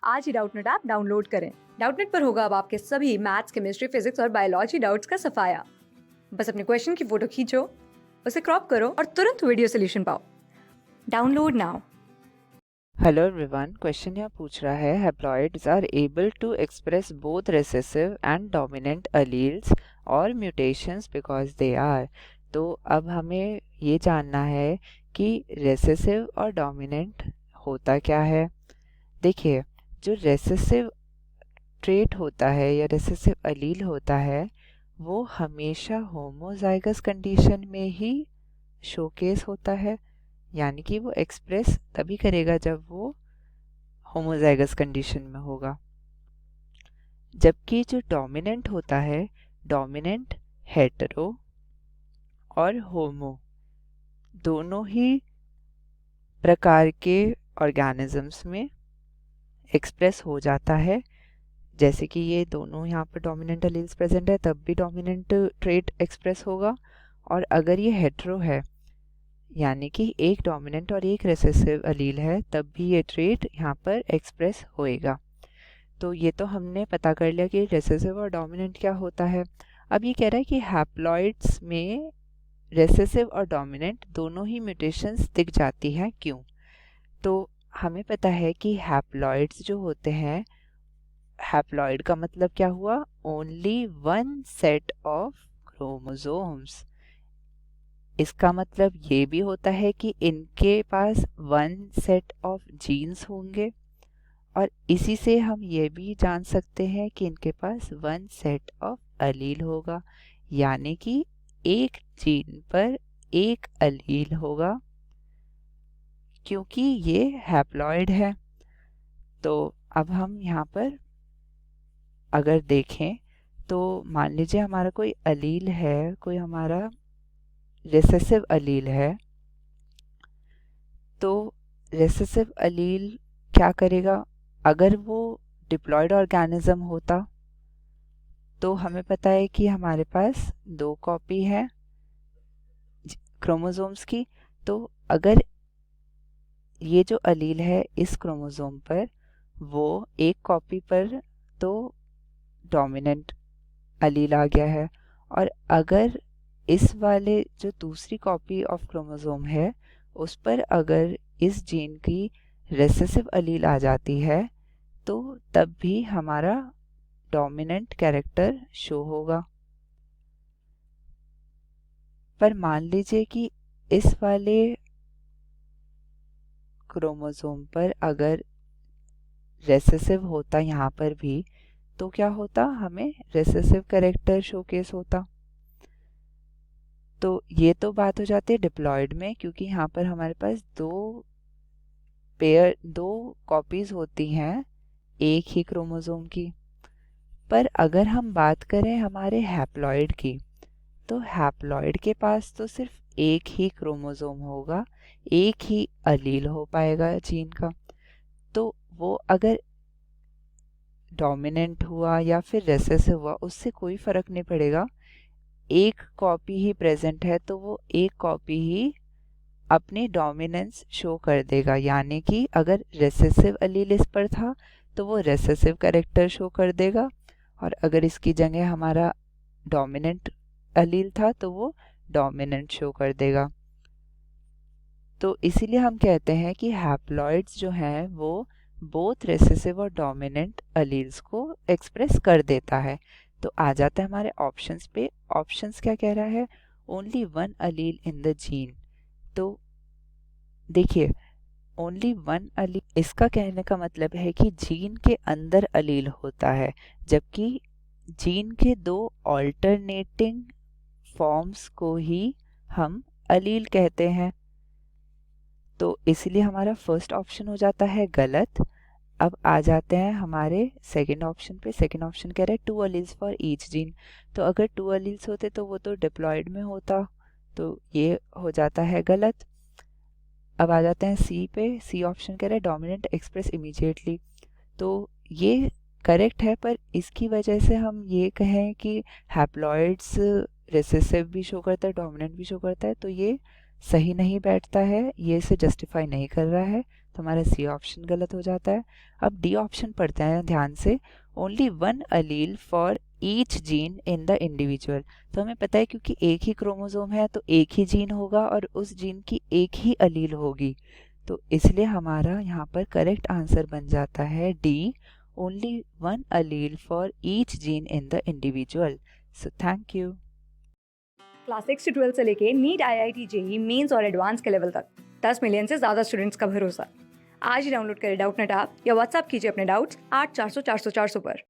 आज ही Doubtnut app download करें। Doubtnut पर होगा अब आपके सभी मैथ्स, केमिस्ट्री, फिजिक्स और बायोलॉजी डाउट्स का सफाया। बस अपने क्वेश्चन की फोटो खींचो, उसे क्रॉप करो और तुरंत वीडियो सोल्यूशन पाओ। Download now. Hello everyone, question यहाँ पूछ रहा है haploids are able to express both recessive and dominant alleles और म्यूटेशंस बिकॉज दे आर। तो अब हमें ये जानना है कि रिसेसिव और डोमिनेंट होता क्या है। देखिए, जो रिसेसिव ट्रेट होता है या रिसेसिव अलील होता है वो हमेशा होमोजाइगस कंडीशन में ही शोकेस होता है, यानी कि वो एक्सप्रेस तभी करेगा जब वो होमोजाइगस कंडीशन में होगा। जबकि जो डोमिनेंट होता है, डोमिनेंट हेटेरो और होमो दोनों ही प्रकार के ऑर्गेनिजम्स में एक्सप्रेस हो जाता है। जैसे कि ये दोनों यहाँ पर डोमिनेंट अलील्स प्रेजेंट है तब भी डोमिनेंट ट्रेट एक्सप्रेस होगा, और अगर ये हेटेरो है यानी कि एक डोमिनेंट और एक रिसेसिव अलील है तब भी ये ट्रेट यहाँ पर एक्सप्रेस होएगा। तो ये तो हमने पता कर लिया कि रिसेसिव और डोमिनेंट क्या होता है। अब ये कह रहा है कि हैप्लॉइड्स में रिसेसिव और डोमिनेंट दोनों ही म्यूटेशंस दिख जाती हैं, क्यों? तो हमें पता है कि हैप्लॉइड्स जो होते हैं, हैप्लॉइड का मतलब क्या हुआ? Only one set of chromosomes. इसका मतलब ये भी होता है कि इनके पास वन सेट ऑफ जीन्स होंगे, और इसी से हम ये भी जान सकते हैं कि इनके पास वन सेट ऑफ अलील होगा, यानी कि एक जीन पर एक अलील होगा, क्योंकि ये हैप्लॉइड है। तो अब हम यहाँ पर अगर देखें तो मान लीजिए हमारा कोई अलील है, कोई हमारा रिसेसिव अलील है, तो रिसेसिव अलील क्या करेगा? अगर वो डिप्लॉयड ऑर्गेनिज्म होता तो हमें पता है कि हमारे पास दो कॉपी है क्रोमोसोम्स की। तो अगर ये जो अलील है इस क्रोमोसोम पर, वो एक कॉपी पर तो डोमिनेंट अलील आ गया है, और अगर इस वाले जो दूसरी कॉपी ऑफ क्रोमोसोम है उस पर अगर इस जीन की रिसेसिव अलील आ जाती है तो तब भी हमारा डोमिनेंट कैरेक्टर शो होगा। पर मान लीजिए कि इस वाले क्रोमोसोम पर अगर रिसेसिव होता यहाँ पर भी, तो क्या होता? हमें रिसेसिव कैरेक्टर शोकेस होता। तो ये तो बात हो जाती है डिप्लॉयड में, क्योंकि यहाँ पर हमारे पास दो कॉपीज होती हैं एक ही क्रोमोसोम की। पर अगर हम बात करें हमारे हैप्लॉइड की, तो हैप्लॉइड के पास तो सिर्फ एक ही क्रोमोसोम होगा, एक ही अलील हो पाएगा जीन का। तो वो अगर डोमिनेंट हुआ या फिर रिसेसिव हुआ उससे कोई फर्क नहीं पड़ेगा, एक कॉपी ही प्रेजेंट है तो वो एक कॉपी ही अपनी डोमिनेंस शो कर देगा। यानी कि अगर रिसेसिव अलील इस पर था तो वो रिसेसिव कैरेक्टर शो कर देगा, और अगर इसकी जगह हमारा डोमिनेंट अलील था तो वो डोमिनेंट शो कर देगा। तो इसीलिए हम कहते हैं कि हैप्लॉइड्स जो हैं वो बोथ रिसेसिव और डोमिनेंट अलील्स को एक्सप्रेस कर देता है। तो आ जाता है हमारे ऑप्शंस पे। ऑप्शंस क्या कह रहा है? Only one allele in the gene. तो देखिए, ओनली वन अलील, इसका कहने का मतलब है कि जीन के अंदर अलील होता है, जबकि जीन के दो ऑल्टरनेटिंग फॉर्म्स को ही हम अलील कहते हैं। तो इसलिए हमारा फर्स्ट ऑप्शन हो जाता है गलत। अब आ जाते हैं हमारे सेकंड ऑप्शन पे। सेकंड ऑप्शन कह रहा है to alleles for each gene. तो अगर टू अलील्स होते तो वो तो डिप्लॉयड में होता, तो ये हो जाता है गलत। अब आ जाते हैं सी पे। सी ऑप्शन कह रहा है डोमिनेंट एक्सप्रेस इमीडिएटली। तो ये करेक्ट है, पर इसकी वजह से हम ये कहें कि हैप्लॉइड्स रिसेसिव भी शो करता है, डोमिनेंट भी शो करता है, तो ये सही नहीं बैठता है, ये इसे जस्टिफाई नहीं कर रहा है, तो हमारा सी ऑप्शन गलत हो जाता है। अब डी ऑप्शन पढ़ते हैं ध्यान से, only one allele for each gene in the individual. तो हमें पता है क्योंकि एक ही क्रोमोसोम है तो एक ही जीन होगा और उस जीन की एक ही अलील होगी, तो इसलिए हमारा यहाँ पर करेक्ट आंसर बन जाता है D, only one allele for each gene in the individual. So thank you. Class 6 से 12 से लेके नीट, IIT, जेई मेंस और एडवांस के लेवल तक 10 मिलियन से ज़्यादा स्टूडेंट्स का भरोसा। आज ही डाउनलोड करें डाउटनेट ऐप या व्हाट्सएप कीजिए अपने डाउट्स 8400 400 400 पर।